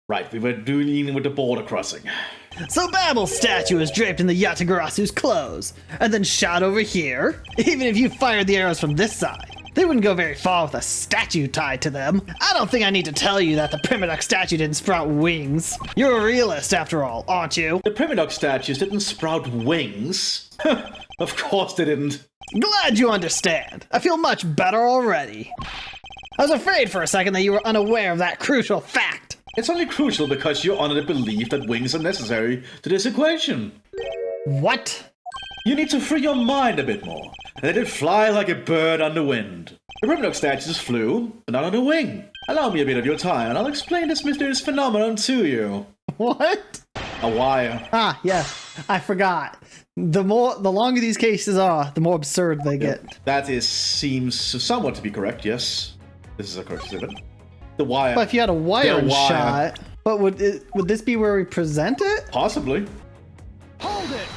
Right, we were dealing with the border crossing. So Babel's statue is draped in the Yatagarasu's clothes, and then shot over here. Even if you fired the arrows from this side, they wouldn't go very far with a statue tied to them. I don't think I need to tell you that the Primidoc statue didn't sprout wings. You're a realist after all, aren't you? The Primidoc statues didn't sprout wings. Of course they didn't. Glad you understand. I feel much better already. I was afraid for a second that you were unaware of that crucial fact. It's only crucial because you're under the belief that wings are necessary to this equation. What? You need to free your mind a bit more, and let it fly like a bird on the wind. The Primidoc statues flew, but not on a wing. Allow me a bit of your time, and I'll explain this mysterious phenomenon to you. What? A wire. Ah, yes. I forgot. The longer these cases are, the more absurd they get. That seems somewhat to be correct, yes. This is a correct statement. The wire. But if you had a wire shot, but would this be where we present it? Possibly. Hold it!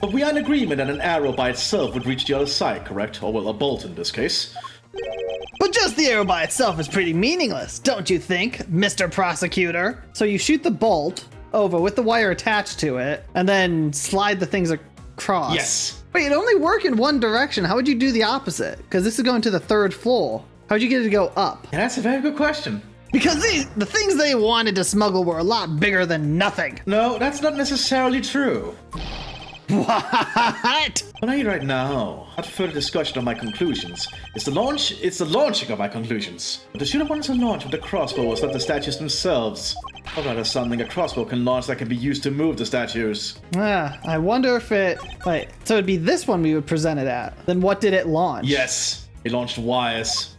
But we are in agreement that an arrow by itself would reach the other side, correct? Or well, a bolt in this case. But just the arrow by itself is pretty meaningless, don't you think, Mr. Prosecutor? So you shoot the bolt over with the wire attached to it, and then slide the things across. Yes. Wait, it'd only work in one direction. How would you do the opposite? Because this is going to the 3rd floor. How'd you get it to go up? Yeah, that's a very good question. Because the things they wanted to smuggle were a lot bigger than nothing. No, that's not necessarily true. What? What are you right now? Not further discussion of my conclusions. It's the launching of my conclusions. But the shooter wanted to launch with the crossbow was not the statues themselves. Or rather something a crossbow can launch that can be used to move the statues. I wonder if it... Wait, so it'd be this one we would present it at. Then what did it launch? Yes, it launched wires.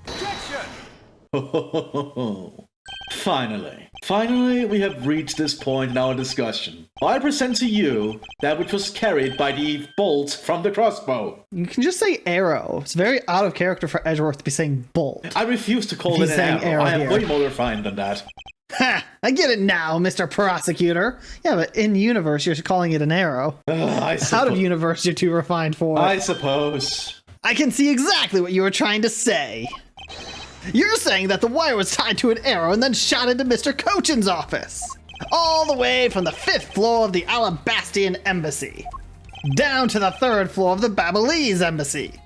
Finally, we have reached this point in our discussion. I present to you that which was carried by the bolt from the crossbow. You can just say arrow. It's very out of character for Edgeworth to be saying bolt. I refuse to call it an arrow. I am way more refined than that. Ha! I get it now, Mr. Prosecutor. Yeah, but in universe, you're calling it an arrow. Out of universe, you're too refined for it. I suppose. I can see exactly what you were trying to say. You're saying that the wire was tied to an arrow and then shot into Mr. Cochin's office. All the way from the 5th floor of the Alabastian Embassy, down to the 3rd floor of the Babylese Embassy.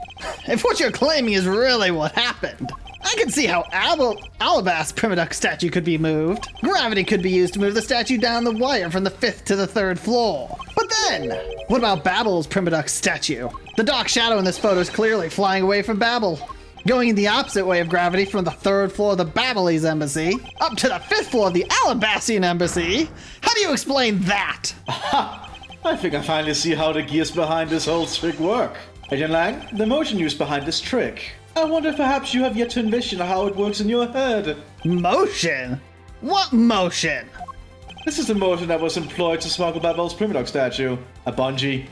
If what you're claiming is really what happened, I can see how Alabast's Primidoc statue could be moved. Gravity could be used to move the statue down the wire from the 5th to the 3rd floor. But then, what about Babel's Primidoc statue? The dark shadow in this photo is clearly flying away from Babel, going in the opposite way of gravity from the 3rd floor of the Babylese Embassy up to the 5th floor of the Alabastian Embassy. How do you explain that? Aha! I think I finally see how the gears behind this whole trick work. Agent Lang, the motion used behind this trick. I wonder if perhaps you have yet to envision how it works in your head. Motion? What motion? This is the motion that was employed to smuggle Babel's Primidoc statue. A bungee.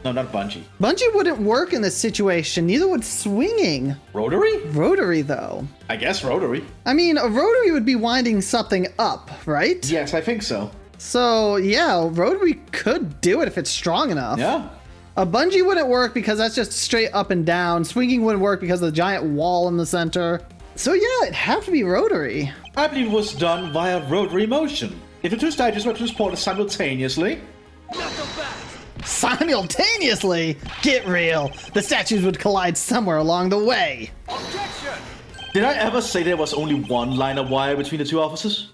No, not bungee. Bungee wouldn't work in this situation, neither would swinging. Rotary? Rotary, though. I guess rotary. I mean, a rotary would be winding something up, right? Yes, I think so. So, yeah, rotary could do it if it's strong enough. Yeah. A bungee wouldn't work because that's just straight up and down. Swinging wouldn't work because of the giant wall in the center. So yeah, it'd have to be rotary. I believe it was done via rotary motion. If the two statues were transported simultaneously... Simultaneously? Get real. The statues would collide somewhere along the way. Objection! Did I ever say there was only one line of wire between the two offices?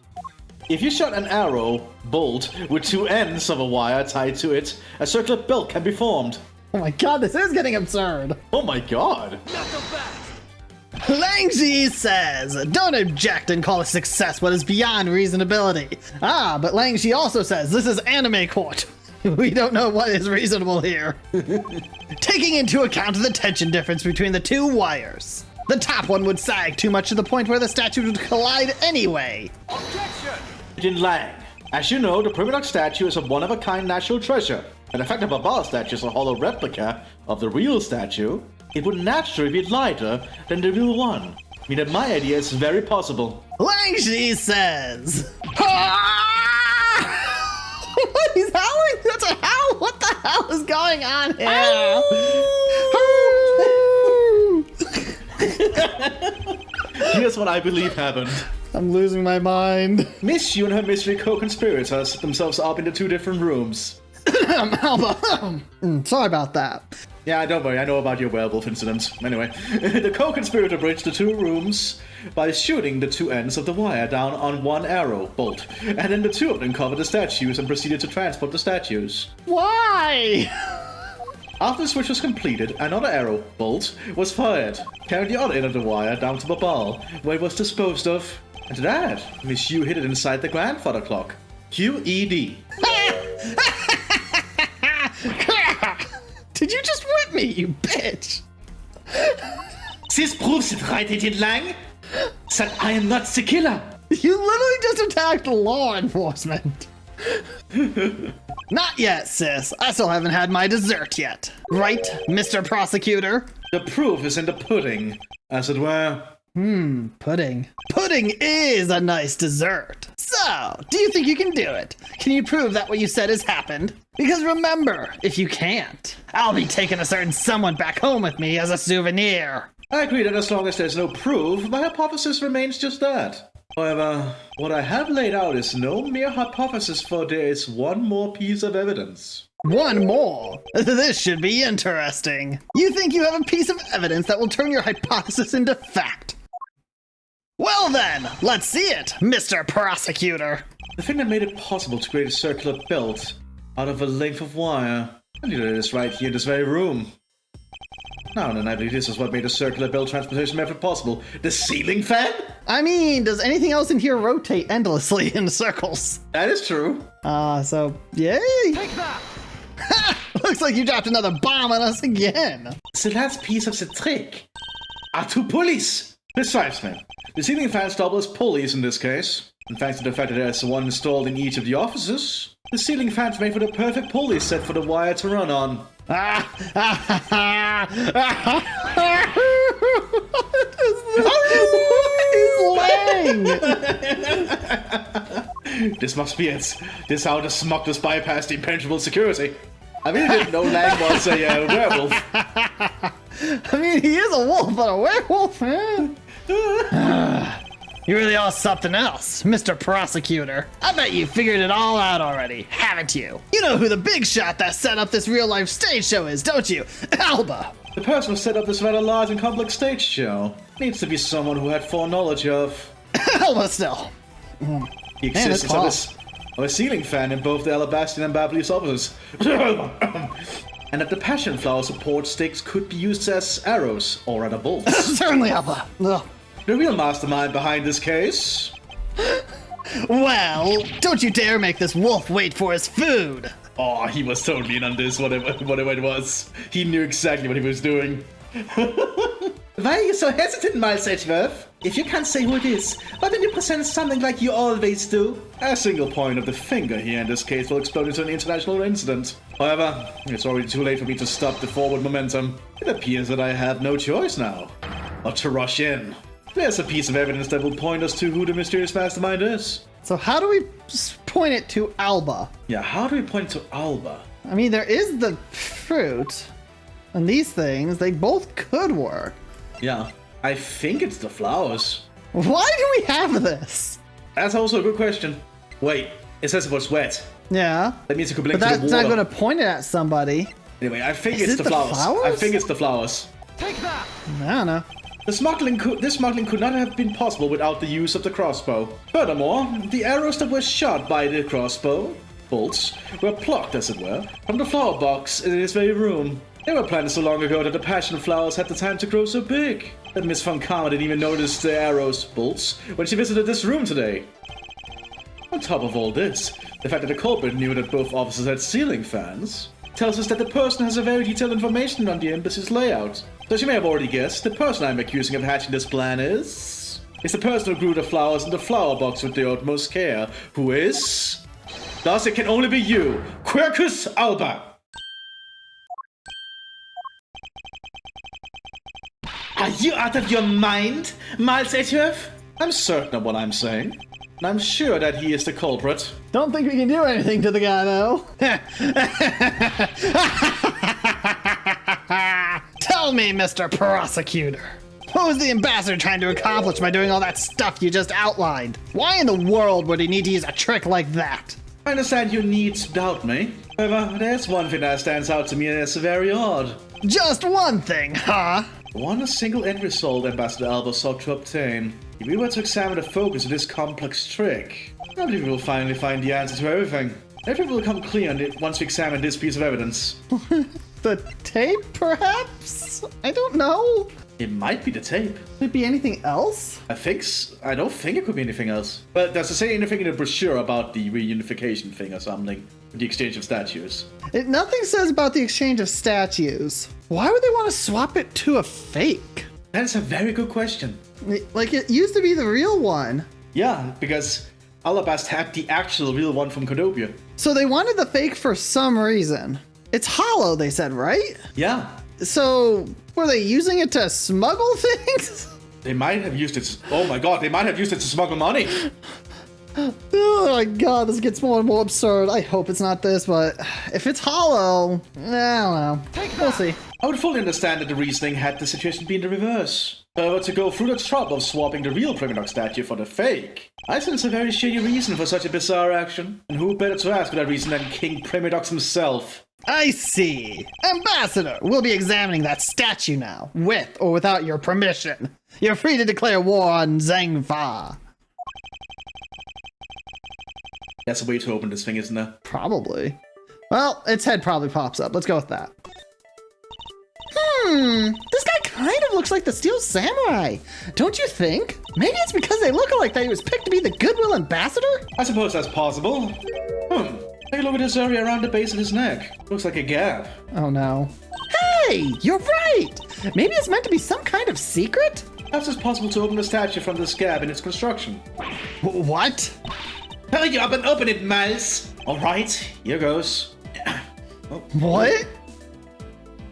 If you shot an arrow bolt with two ends of a wire tied to it, a circular belt can be formed. Oh my god, this is getting absurd. Oh my god. Langji says, don't object and call a success what is beyond reasonability. Ah, but Langji also says, this is anime court. We don't know what is reasonable here. Taking into account the tension difference between the two wires, the top one would sag too much to the point where the statue would collide anyway. Objection! Agent Lang, as you know, the Primidoc statue is a one-of-a-kind national treasure. And the fact that Babal statue is a hollow replica of the real statue, it would naturally be lighter than the real one. I mean, that my idea is very possible. Langji says, he's howling? That's a howl? What the hell is going on here? Here's what I believe happened. I'm losing my mind. Miss you and her mystery co-conspirators set themselves up into 2 different rooms. Alba. Sorry about that. Yeah, don't worry, I know about your werewolf incident. Anyway, the co-conspirator bridged the 2 rooms by shooting the 2 ends of the wire down on 1 arrow bolt, and then the 2 of them covered the statues and proceeded to transport the statues. Why? After the switch was completed, another arrow bolt was fired, carrying the other end of the wire down to the ball, where it was disposed of. And to that, Miss Yu hid it inside the grandfather clock. QED. Did you just whip me, you bitch? This proves it, right, Agent Lang? That I am not the killer. You literally just attacked law enforcement. Not yet, sis. I still haven't had my dessert yet. Right, Mr. Prosecutor? The proof is in the pudding, as it were. Pudding. Pudding is a nice dessert. So, do you think you can do it? Can you prove that what you said has happened? Because remember, if you can't, I'll be taking a certain someone back home with me as a souvenir. I agree that as long as there's no proof, my hypothesis remains just that. However, what I have laid out is no mere hypothesis, for there is one more piece of evidence. One more. This should be interesting. You think you have a piece of evidence that will turn your hypothesis into fact? Well then, let's see it, Mr. Prosecutor. The thing that made it possible to create a circular belt out of a length of wire, I knew that it is right here in this very room. Now then, I believe this is what made a circular belt transportation method possible. The ceiling fan? I mean, does anything else in here rotate endlessly in circles? That is true. So, yay! Take that! Looks like you dropped another bomb on us again. The last piece of the trick are 2 pulleys. Precisely. The ceiling fans double as pulleys in this case. And thanks to the fact that there's one installed in each of the offices, the ceiling fans make for the perfect pulley set for the wire to run on. What is Lang? This must be it. This is how the smugglers bypassed the impenetrable security. I really didn't know Lang was a werewolf. I mean, he is a wolf, but a werewolf, man. You really are something else, Mr. Prosecutor. I bet you figured it all out already, haven't you? You know who the big shot that set up this real-life stage show is, don't you? Alba. The person who set up this rather large and complex stage show needs to be someone who had foreknowledge of Alba still. the existence of a ceiling fan in both the Alabaster and Ablaze offices. And that the passion flower support sticks could be used as arrows, or rather bolts. Certainly, Alba. Ugh. The real mastermind behind this case? Well, don't you dare make this wolf wait for his food. Oh, he was totally in on this, whatever it was. He knew exactly what he was doing. Why are you so hesitant, Miles Edgeworth? If you can't say who it is, why don't you present something like you always do? A single point of the finger here in this case will explode into an international incident. However, it's already too late for me to stop the forward momentum. It appears that I have no choice now, but to rush in. There's a piece of evidence that will point us to who the mysterious mastermind is. So how do we point it to Alba? Yeah, how do we point to Alba? I mean, there is the fruit, and these things, they both could work. Yeah, I think it's the flowers. Why do we have this? That's also a good question. Wait, it says it was wet. Yeah. That means it could blink But to the that's water. not going to point it at somebody. Anyway, I think Is it's it the the flowers. flowers? I think it's the flowers. Take that! I don't know. This smuggling could not have been possible without the use of the crossbow. Furthermore, the arrows that were shot by the crossbow bolts were plucked, as it were, from the flower box in this very room. They were planted so long ago that the passion flowers had the time to grow so big that Miss Von Karma didn't even notice the arrows bolts when she visited this room today. On top of all this, the fact that the culprit knew that both officers had ceiling fans tells us that the person has a very detailed information on the embassy's layout. So as you may have already guessed, the person I'm accusing of hatching this plan is the person who grew the flowers in the flower box with the utmost care, who is... Thus it can only be you, Quercus Alba! Are you out of your mind, Miles Edgeworth? I'm certain of what I'm saying. And I'm sure that he is the culprit. Don't think we can do anything to the guy, though. Tell me, Mr. Prosecutor. What was the ambassador trying to accomplish by doing all that stuff you just outlined? Why in the world would he need to use a trick like that? I understand you need to doubt me. However, there's one thing that stands out to me as very odd. Just one thing, huh? One single end result Ambassador Alba sought to obtain. If we were to examine the focus of this complex trick, I believe we will finally find the answer to everything. Everything will become clear once we examine this piece of evidence. The tape, perhaps? I don't know. It might be the tape. Could it be anything else? I don't think it could be anything else. But does it say anything in the brochure about the reunification thing or something? The exchange of statues? Nothing says about the exchange of statues. Why would they want to swap it to a fake? That is a very good question. Like, it used to be the real one. Yeah, because Alabast had the actual real one from Codopia. So they wanted the fake for some reason. It's hollow, they said, right? Yeah. So, were they using it to smuggle things? They might have used it. Oh my god, they might have used it to smuggle money. Oh my god, this gets more and more absurd. I hope it's not this, but if it's hollow, I don't know. We'll see. I would fully understand that the reasoning had the situation been the reverse. However, to go through the trouble of swapping the real Primidoc statue for the fake, I think it's a very shady reason for such a bizarre action. And who better to ask for that reason than King Primidox himself? I see. Ambassador, we'll be examining that statue now, with or without your permission. You're free to declare war on Zhengfa. That's a way to open this thing, isn't there? Probably. Well, its head probably pops up. Let's go with that. This guy kind of looks like the Steel Samurai. Don't you think? Maybe it's because they look alike that he was picked to be the Goodwill Ambassador? I suppose that's possible. Take a look at this area around the base of his neck. Looks like a gap. Oh no. Hey, you're right. Maybe it's meant to be some kind of secret? Perhaps it's possible to open the statue from this gap in its construction. What? Hurry up and open it, Miles! Alright, here goes. Oh. What?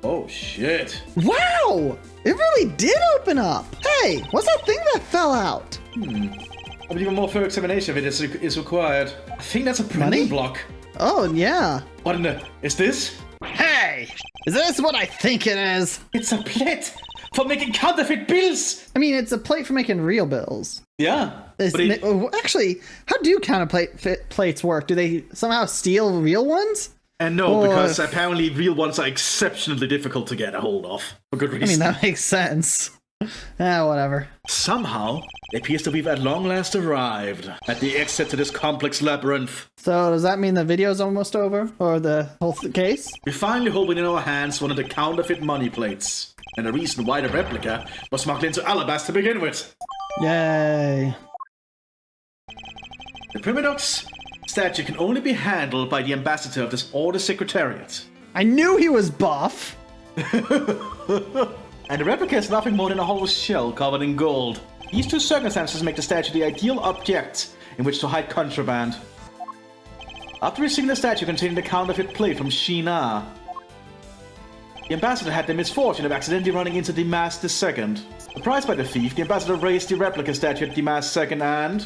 Oh, shit. Wow! It really did open up! Hey, what's that thing that fell out? I believe a more thorough examination of it is required. I think that's a printing Money? block. Oh, yeah. What in the... is this? Hey! Is this what I think it is? It's a plate for making counterfeit bills! I mean, it's a plate for making real bills. Yeah. Actually, how do counterfeit plates work? Do they somehow steal real ones? And no, because apparently real ones are exceptionally difficult to get a hold of. For good reason. I mean, that makes sense. Whatever. Somehow, it appears that we've at long last arrived at the exit to this complex labyrinth. So does that mean the video's almost over? Or the whole case? We finally hold in our hands one of the counterfeit money plates. And the reason why the replica was smuggled into Alabast to begin with. Yay. The Primidox statue can only be handled by the ambassador of this Order Secretariat. I knew he was buff. And the replica is nothing more than a hollow shell covered in gold. These two circumstances make the statue the ideal object in which to hide contraband. After receiving the statue containing the counterfeit plate from Sheena, the ambassador had the misfortune of accidentally running into Dimas II. Surprised by the thief, the ambassador raised the replica statue at Dimas II and...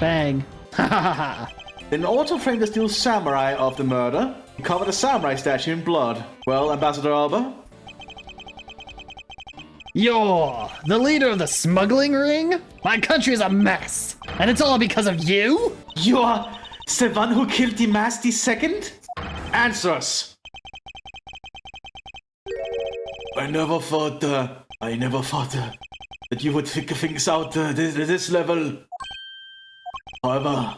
Bang. in order to frame the steel samurai of the murder, he covered the samurai statue in blood. Well, Ambassador Alba? You're the leader of the smuggling ring? My country is a mess, and it's all because of you? You're the one who killed Dimas II? Answer us! I never thought that you would figure things out this level. However,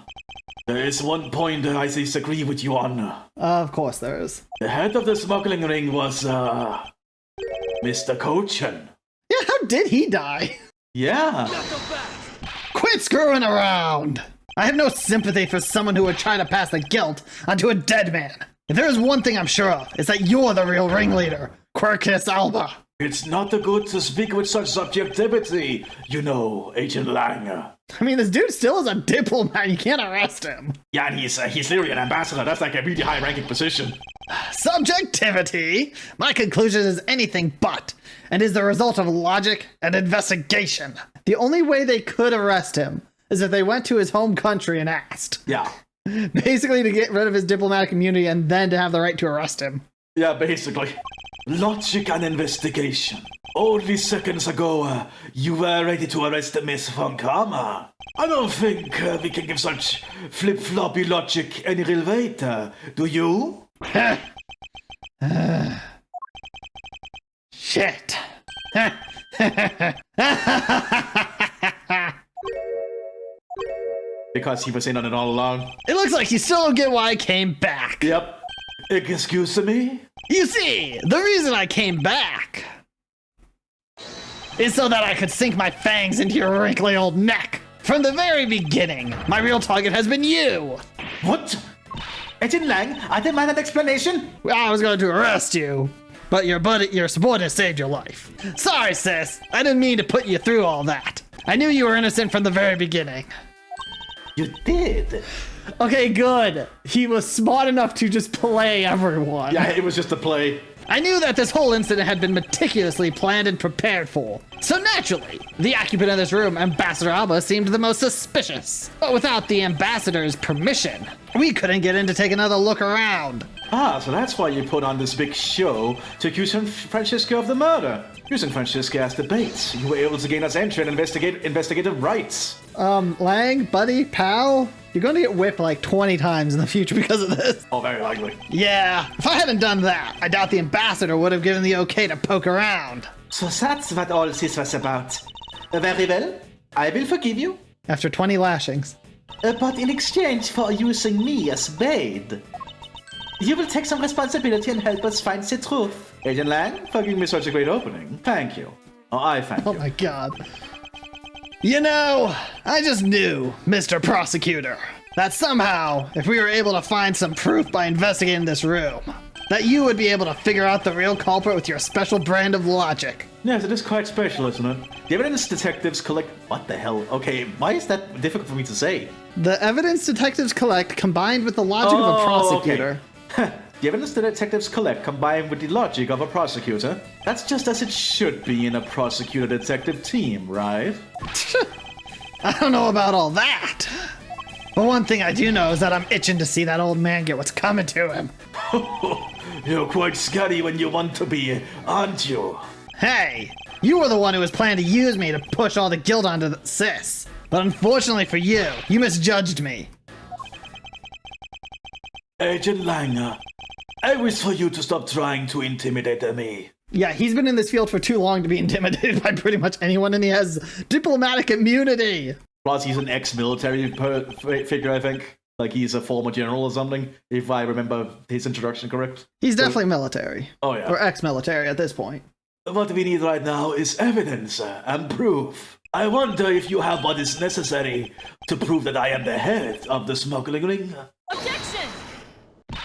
there is one point that I disagree with you on. Of course there is. The head of the smuggling ring was, Mr. Cochin. Yeah, how did he die? Yeah. Quit screwing around! I have no sympathy for someone who would try to pass the guilt onto a dead man. If there is one thing I'm sure of, it's that you're the real ringleader, Quirkus Alba. It's not good to speak with such subjectivity, you know, Agent Lang. I mean, this dude still is a diplomat. You can't arrest him. Yeah, and he's literally an ambassador. That's like a really high-ranking position. Subjectivity? My conclusion is anything but, and is the result of logic and investigation. The only way they could arrest him is if they went to his home country and asked. Yeah. Basically to get rid of his diplomatic immunity and then to have the right to arrest him. Yeah, basically. Logic and investigation. Only seconds ago, you were ready to arrest Miss von Karma. I don't think we can give such flip-floppy logic any real weight, do you? Shit. Because he was in on it all along. It looks like you still don't get why I came back. Yep. Excuse me? You see, the reason I came back is so that I could sink my fangs into your wrinkly old neck. From the very beginning, my real target has been you. What? Agent Lang, I demand an explanation. I was going to arrest you, but your subordinate saved your life. Sorry, sis. I didn't mean to put you through all that. I knew you were innocent from the very beginning. You did? Okay, good. He was smart enough to just play everyone. Yeah, it was just a play. I knew that this whole incident had been meticulously planned and prepared for. So naturally, the occupant of this room, Ambassador Alba, seemed the most suspicious. But without the ambassador's permission, we couldn't get in to take another look around. Ah, so that's why you put on this big show to accuse Francisca of the murder. Using Francisca as the bait, you were able to gain us entry and investigative rights. Lang, buddy, pal, you're gonna get whipped like 20 times in the future because of this. Oh, very likely. Yeah, if I hadn't done that, I doubt the ambassador would have given the okay to poke around. So that's what all this was about. Very well, I will forgive you. After 20 lashings. But in exchange for using me as bait, you will take some responsibility and help us find the truth. Agent Lang, for giving me such a great opening. Thank you. Oh, I thank you. Oh my god. You know, I just knew, Mr. Prosecutor, that somehow, if we were able to find some proof by investigating this room, that you would be able to figure out the real culprit with your special brand of logic. Yes, it is quite special, isn't it? The evidence detectives collect... What the hell? Okay, why is that difficult for me to say? The evidence detectives collect combined with the logic of a prosecutor. Okay. The evidence the detectives collect combined with the logic of a prosecutor. That's just as it should be in a prosecutor-detective team, right? I don't know about all that. But one thing I do know is that I'm itching to see that old man get what's coming to him. You're quite scary when you want to be, aren't you? Hey, you were the one who was planning to use me to push all the guilt onto the sis. But unfortunately for you, you misjudged me. Agent Langer, I wish for you to stop trying to intimidate me. Yeah, he's been in this field for too long to be intimidated by pretty much anyone, and he has diplomatic immunity. Plus, he's an ex-military figure, I think. Like, he's a former general or something, if I remember his introduction correct. He's definitely military. Oh, yeah. Or ex-military at this point. What we need right now is evidence and proof. I wonder if you have what is necessary to prove that I am the head of the smuggling ring. Objection!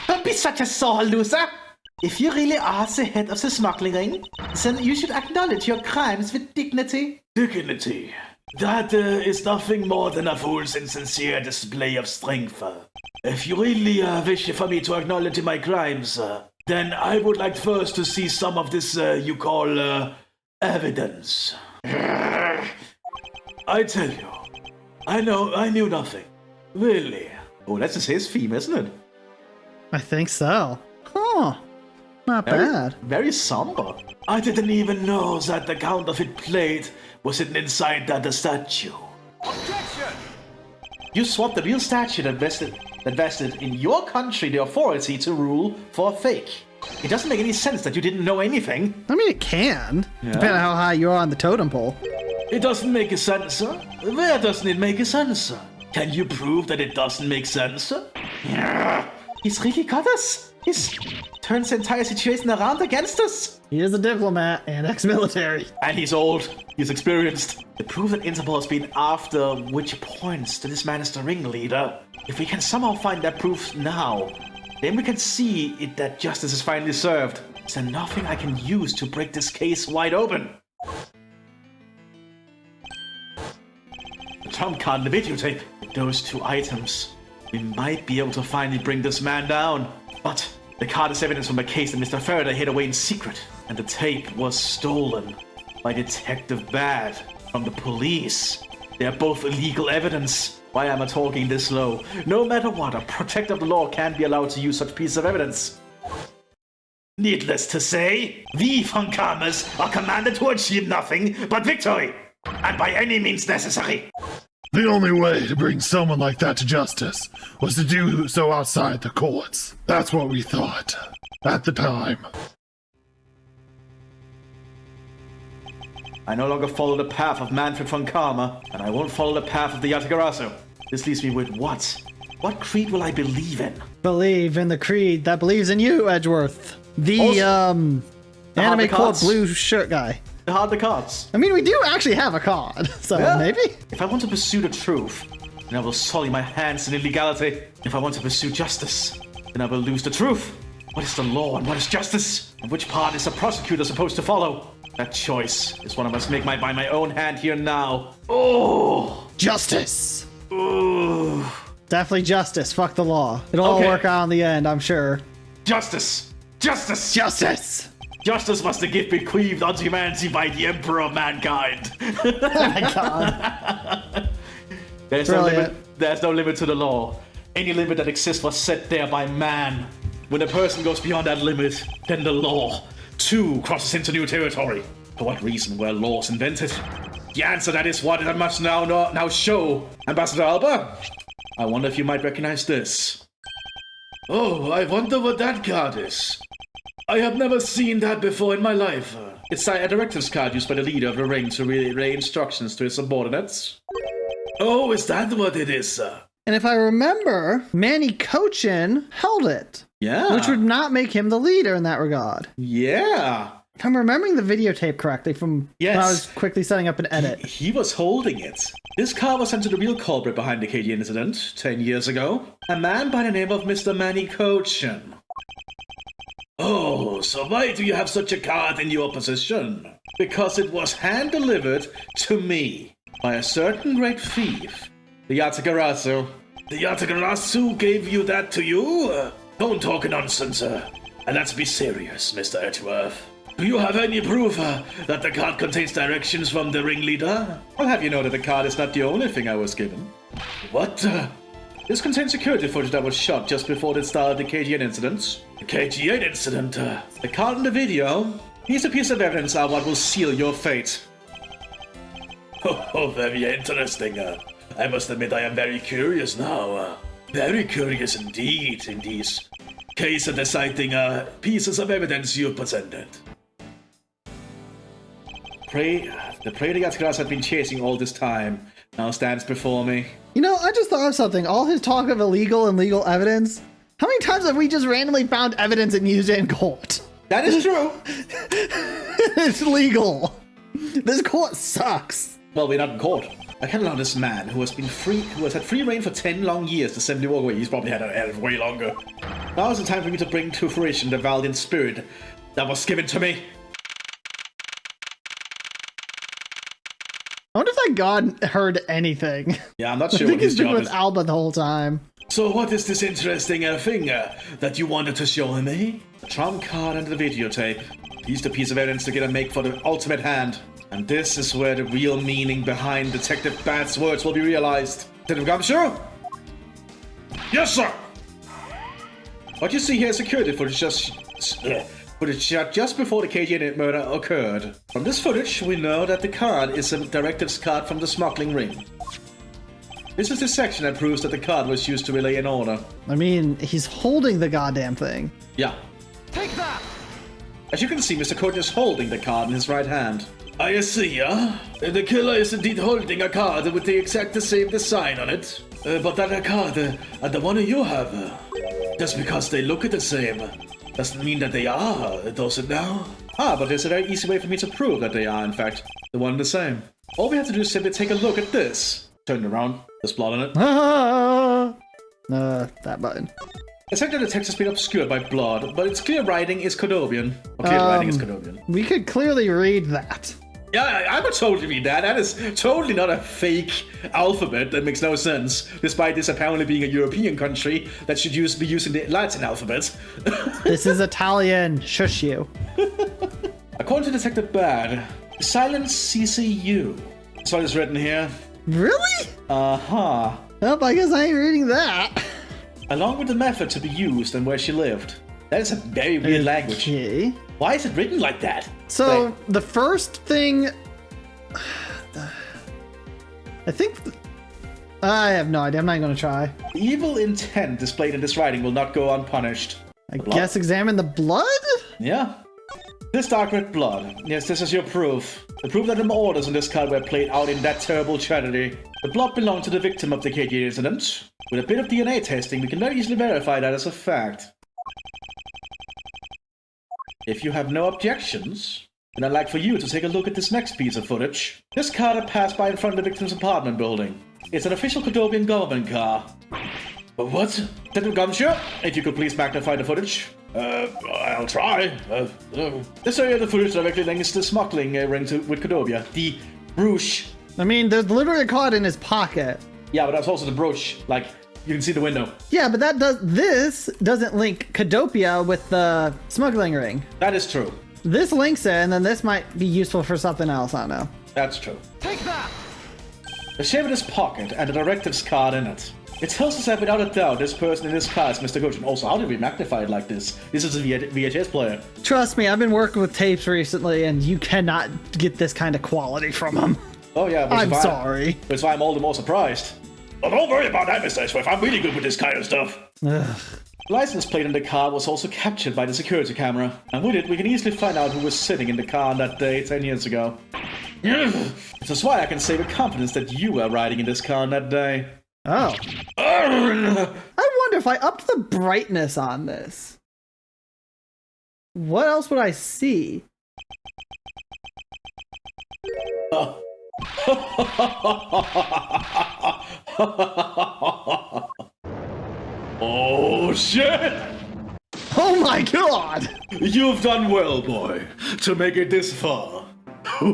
Don't be such a sore loser! If you really are the head of the smuggling ring, then you should acknowledge your crimes with dignity. Dignity? That is nothing more than a fool's insincere display of strength. If you really wish for me to acknowledge my crimes, then I would like first to see some of this you call evidence. I tell you, I knew nothing. Really. Oh, that's just his theme, isn't it? I think so. Huh. Not bad. Very somber. I didn't even know that the counterfeit plate was hidden inside the statue. Objection! You swapped the real statue that vested in your country the authority to rule for a fake. It doesn't make any sense that you didn't know anything. I mean, it can. Yeah. Depending on how high you're on the totem pole. It doesn't make a sense, sir. Where doesn't it make a sense, sir? Can you prove that it doesn't make sense, sir? Yeah. He's really got us. He's turned the entire situation around against us. He is a diplomat and ex-military. And he's old. He's experienced. The proof that Interpol has been after which points to this man is the ringleader. If we can somehow find that proof now, then we can see that justice is finally served. Is there nothing I can use to break this case wide open? The trump card and the videotape. With those two items, we might be able to finally bring this man down. But the card is evidence from a case that Mr. Faraday hid away in secret, and the tape was stolen by Detective Bad from the police. They are both illegal evidence. Why am I talking this slow? No matter what, a protector of the law can't be allowed to use such pieces of evidence. Needless to say, we von Karmas are commanded to achieve nothing but victory, and by any means necessary. The only way to bring someone like that to justice was to do so outside the courts. That's what we thought at the time. I no longer follow the path of Manfred von Karma, and I won't follow the path of the Yatagarasu. This leaves me with what? What creed will I believe in? Believe in the creed that believes in you, Edgeworth. The anime core blue shirt guy. The heart of the cards. I mean, we do actually have a card, so Yeah. maybe? If I want to pursue the truth, then I will sully my hands in illegality. If I want to pursue justice, then I will lose the truth. What is the law and what is justice? And which part is the prosecutor supposed to follow? That choice is one I must make by my own hand here now. Oh! Justice. Ooh. Definitely justice. Fuck the law. It'll all Okay. work out in the end, I'm sure. Justice! Justice! Justice! Justice must the gift bequeathed unto humanity by the Emperor of mankind. Oh my god. There's no Brilliant. limit. There's no limit to the law. Any limit that exists was set there by man. When a person goes beyond that limit, then the law, too, crosses into new territory. For what reason were laws invented? The answer that is what I must now show. Ambassador Alba, I wonder if you might recognize this. Oh, I wonder what that card is. I have never seen that before in my life. It's a directives card used by the leader of the ring to relay instructions to his subordinates. Oh, is that what it is, sir? And if I remember, Manny Cochin held it. Yeah. Which would not make him the leader in that regard. Yeah. If I'm remembering the videotape correctly from when I was quickly setting up an edit. He was holding it. This card was sent to the real culprit behind the KD incident 10 years ago. A man by the name of Mr. Manny Cochin. Oh, so why do you have such a card in your possession? Because it was hand-delivered to me by a certain great thief, the Yatagarasu. The Yatagarasu gave you that to you? Don't talk nonsense, sir. And let's be serious, Mr. Edgeworth. Do you have any proof that the card contains directions from the ringleader? I'll have you know that the card is not the only thing I was given. What? This contains security footage that was shot just before the start of the KGN incident. The KGN incident? The card in the video? Here's a piece of evidence of what will seal your fate. Oh, very interesting. I must admit I am very curious now. Very curious indeed in these case of deciding pieces of evidence you presented. The prey the Yatagarasu had been chasing all this time now stands before me. You know, I just thought of something. All his talk of illegal and legal evidence. How many times have we just randomly found evidence and used it in court? That is true. It's legal. This court sucks. Well, we're not in court. I can't allow this man who has had free reign for 10 long years to send me away. He's probably had it way longer. Now is the time for me to bring to fruition the valiant spirit that was given to me. I wonder if that god heard anything. Yeah, I'm not I sure think what his he's been job with is. Alba the whole time. So what is this interesting thing that you wanted to show me? The trump card and the videotape. He's the piece of evidence they're gonna make for the ultimate hand. And this is where the real meaning behind Detective Bat's words will be realized. Detective Gumshoe? Yes, sir! What you see here is security footage shot just before the KGN murder occurred. From this footage, we know that the card is a directives card from the smuggling ring. This is the section that proves that the card was used to relay an order. I mean, he's holding the goddamn thing. Yeah. Take that! As you can see, Mr. Cody is holding the card in his right hand. I see, the killer is indeed holding a card with the exact same design on it. But that card and the one you have, just because they look the same, doesn't mean that they are, does it now? Ah, but there's a very easy way for me to prove that they are, in fact, the one and the same. All we have to do is simply take a look at this. Turn it around. There's blood on it. That button. It's like the text has been obscured by blood, but its clear writing is Codobian. Or clear writing is Codobian. We could clearly read that. Yeah, I would totally read that. That is totally not a fake alphabet that makes no sense, despite this apparently being a European country that should be using the Latin alphabet. This is Italian. Shush you. According to Detective Bad, silent CCU. That's what is written here. Really? Uh-huh. Well, I guess I ain't reading that. Along with the method to be used and where she lived. That is a very weird language. Okay. Why is it written like that? So Like, the first thing, I think, I have no idea. I'm not going to try. evil intent displayed in this writing will not go unpunished. I The blood? guess examine the blood? Yeah. This dark red blood. Yes, this is your proof. The proof that the orders in this card were played out in that terrible tragedy. The blood belonged to the victim of the KG incident. With a bit of DNA testing, we can very easily verify that as a fact. If you have no objections, then I'd like for you to take a look at this next piece of footage. This car that passed by in front of the victim's apartment building. It's an official Cadobian government car. What? Detective Gumshoe, if you could please magnify the footage. I'll try. This area of the footage directly links the smuggling ring with Cadobia. The brooch. I mean, there's literally a card in his pocket. Yeah, but that's also the brooch. Like, you can see the window. Yeah, but this doesn't link Cadopia with the smuggling ring. That is true. This links it, and then this might be useful for something else, I don't know. That's true. Take that! The shape of this pocket and the directives card in it. It tells us that without a doubt, this person in this car is Mr. Coach. And also, how did we magnify it like this? This is a VHS player. Trust me, I've been working with tapes recently, and you cannot get this kind of quality from them. Oh yeah, I'm sorry. That's why I'm all the more surprised. Well, don't worry about that, Mr. Edgeworth. I'm really good with this kind of stuff. Ugh. The license plate in the car was also captured by the security camera. And with it, we can easily find out who was sitting in the car on that day 10 years ago. This is why I can say with confidence that you were riding in this car on that day. Oh. I wonder if I upped the brightness on this. What else would I see? Oh shit! Oh my god! You've done well, boy, to make it this far. Damn!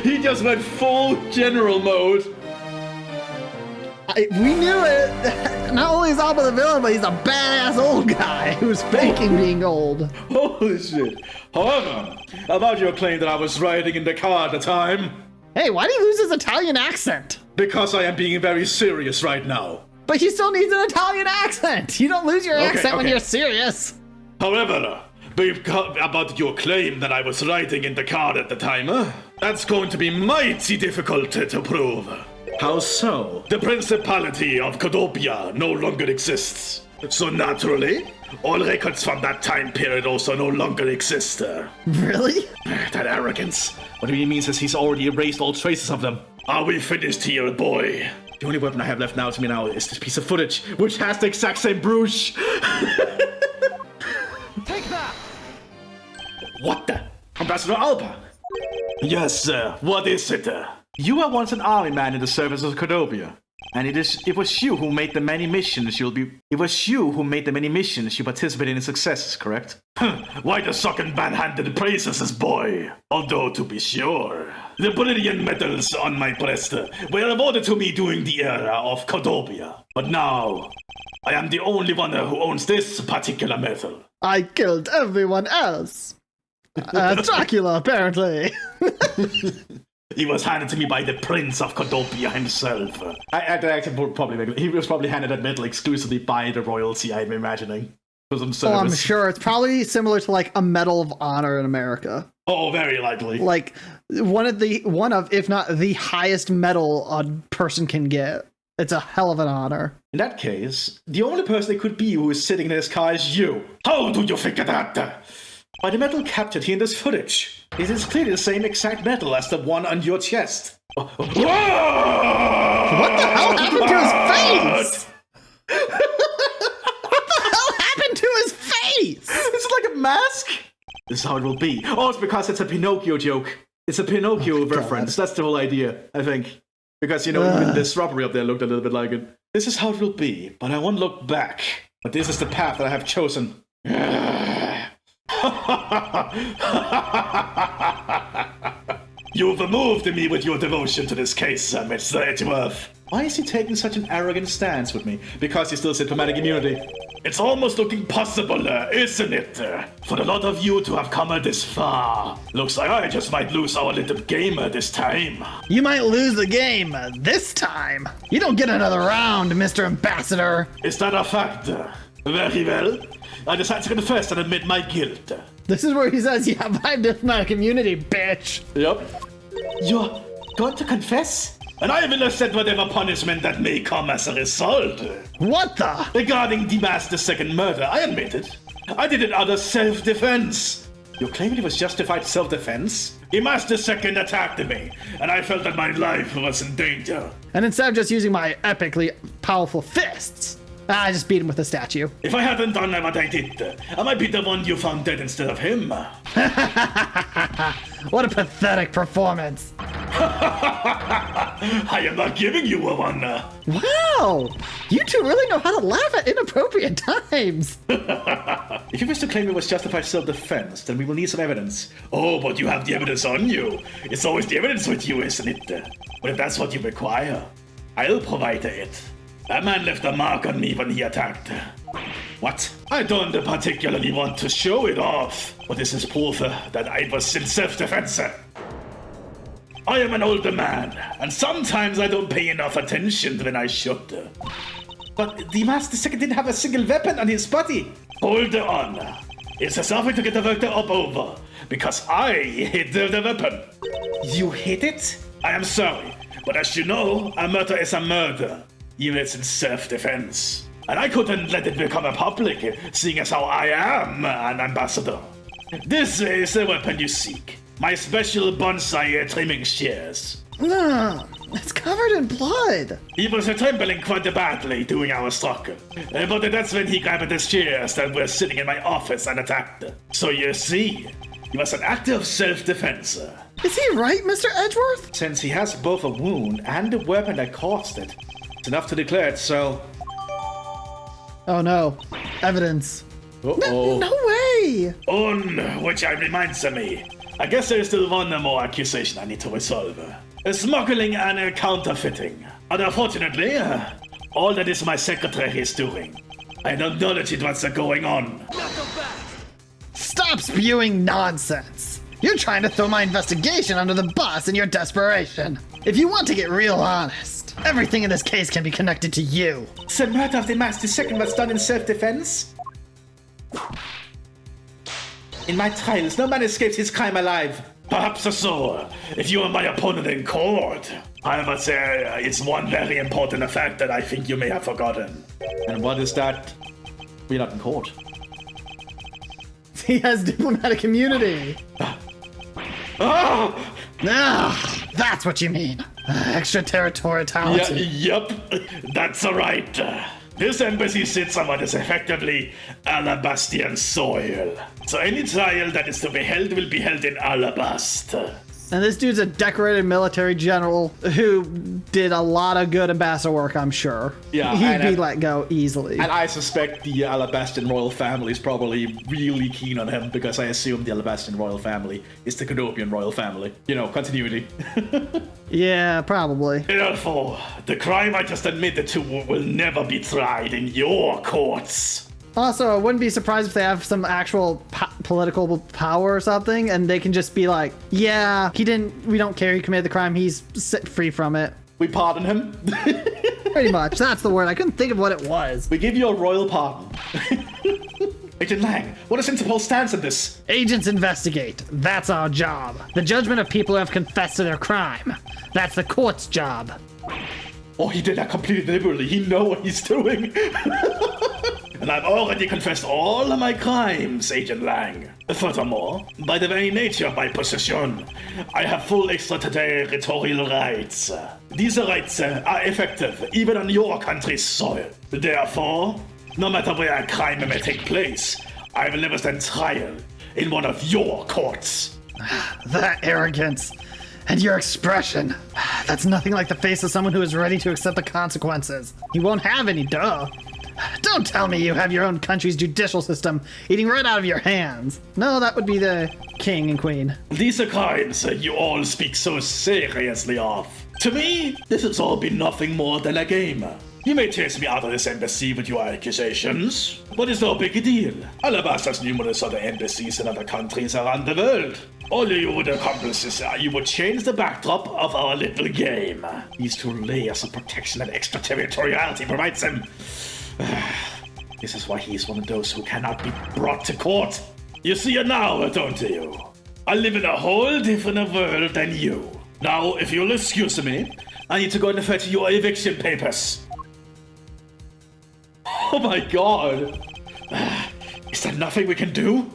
He just went full general mode. We knew it! Not only is Alba the villain, but he's a badass old guy who's faking being old. Holy shit. However, about your claim that I was riding in the car at the time, Hey, why did he lose his Italian accent? because I am being very serious right now. But he still needs an Italian accent! You don't lose your accent when okay. you're serious. However, about your claim that I was riding in the car at the time, that's going to be mighty difficult to prove. How so? The Principality of Cadopia no longer exists. So naturally, all records from that time period also no longer exist. Really? That arrogance. What he means is he's already erased all traces of them. Are we finished here, boy? The only weapon I have left now to me now is this piece of footage, which has the exact same brooch. Take that! What the? Ambassador Alba? Yes, sir. What is it? You were once an army man in the service of Cadopia. And it was you who made the many missions you participated in successes, correct? Why the sucking backhanded praises, boy? Although, to be sure, the brilliant medals on my breast were awarded to me during the era of Cadopia. But now, I am the only one who owns this particular medal. I killed everyone else. Dracula, apparently. He was handed to me by the Prince of Cadopia himself. He was probably handed that medal exclusively by the royalty, I'm imagining. For some service. Oh, I'm sure. It's probably similar to like a Medal of Honor in America. Oh, very likely. Like one of, if not the highest medal a person can get. It's a hell of an honor. In that case, the only person it could be who is sitting in this car is you. How do you figure that? By the medal captured here in this footage. It is clearly the same exact medal as the one on your chest. What the hell happened to his face? What the hell happened to his face? Is it like a mask? This is how it will be. Oh, it's because it's a Pinocchio joke. It's a Pinocchio reference. That's the whole idea, I think. Because, even this robbery up there looked a little bit like it. This is how it will be, but I won't look back. But this is the path that I have chosen. You've moved me with your devotion to this case, Mr. Edgeworth. Why is he taking such an arrogant stance with me? Because he still has diplomatic immunity. It's almost looking possible, isn't it? For a lot of you to have come this far. Looks like I just might lose our little game this time. You might lose the game this time. You don't get another round, Mr. Ambassador. Is that a fact? Very well. I decide to confess and admit my guilt. This is where he says, yeah, I'm just my community, bitch. Yep. You're going to confess? And I will accept whatever punishment that may come as a result. What the? Regarding Dimas II murder, I admit it. I did it out of self-defense. You claimed it was justified self-defense? Dimas II attacked me, and I felt that my life was in danger. And instead of just using my epically powerful fists, I just beat him with a statue. If I hadn't done what I did, I might be the one you found dead instead of him. What a pathetic performance. I am not giving you a one. Wow, you two really know how to laugh at inappropriate times. If you wish to claim it was justified self-defense, then we will need some evidence. Oh, but you have the evidence on you. It's always the evidence with you, isn't it? But if that's what you require, I'll provide it. That man left a mark on me when he attacked. What? I don't particularly want to show it off, but this is proof that I was in self-defense. I am an older man, and sometimes I don't pay enough attention when I should. But Dimas II didn't have a single weapon on his body. Hold on. It's a something to get the work up over, because I hid the weapon. You hid it? I am sorry, but as you know, a murder is a murder, even if it's in self-defense. And I couldn't let it become a public, seeing as how I am an ambassador. This is the weapon you seek. My special bonsai trimming shears. No, it's covered in blood. He was trembling quite badly during our struggle. But that's when he grabbed the shears that were sitting in my office and attacked. So you see, he was an act of self-defense. Is he right, Mr. Edgeworth? Since he has both a wound and a weapon that caused it, it's enough to declare it so. Oh no, evidence. Uh-oh. No way! Which reminds me, I guess there is still one more accusation I need to resolve. Smuggling and counterfeiting. Unfortunately, all that is my secretary is doing. I don't know what's going on. Stop spewing nonsense! You're trying to throw my investigation under the bus in your desperation. If you want to get real honest, everything in this case can be connected to you. The murder of Dimas II was done in self-defense? In my trials, no man escapes his crime alive. Perhaps so. If you are my opponent in court, I must say it's one very important fact that I think you may have forgotten. And what is that? We're not in court. He has diplomatic immunity. Oh! Ah, that's what you mean. Extraterritoriality. Yep, that's right. This embassy sits on what is effectively Alabastian soil. So any trial that is to be held will be held in Alabast. And this dude's a decorated military general who did a lot of good ambassador work, I'm sure. Yeah, He'd be let go easily. And I suspect the Alabastian royal family is probably really keen on him because I assume the Alabastian royal family is the Canopian royal family. You know, continuity. Yeah, probably. Therefore, the crime I just admitted to will never be tried in your courts. Also, I wouldn't be surprised if they have some actual political power or something, and they can just be like, yeah, we don't care he committed the crime, he's set free from it. We pardon him. Pretty much, that's the word. I couldn't think of what it was. We give you a royal pardon. Agent Lang, what is Interpol's stance on this? Agents investigate. That's our job. The judgment of people who have confessed to their crime. That's the court's job. Oh, he did that completely deliberately. He knows what he's doing. And I've already confessed all of my crimes, Agent Lang. Furthermore, by the very nature of my position, I have full extraterritorial rights. These rights are effective even on your country's soil. Therefore, no matter where a crime may take place, I will never stand trial in one of your courts. That arrogance and your expression. That's nothing like the face of someone who is ready to accept the consequences. He won't have any, duh. Don't tell me you have your own country's judicial system eating right out of your hands. No, that would be the king and queen. These are crimes you all speak so seriously of. To me, this has all been nothing more than a game. You may chase me out of this embassy with your accusations, but it's no big deal. Alabasta has numerous other embassies in other countries around the world. All you would accomplish is you would change the backdrop of our little game. These two layers of protection and extraterritoriality provides him. This is why he's one of those who cannot be brought to court. You see it now, don't you? I live in a whole different world than you. Now, if you'll excuse me, I need to go and fetch your eviction papers. Oh my god. Is there nothing we can do?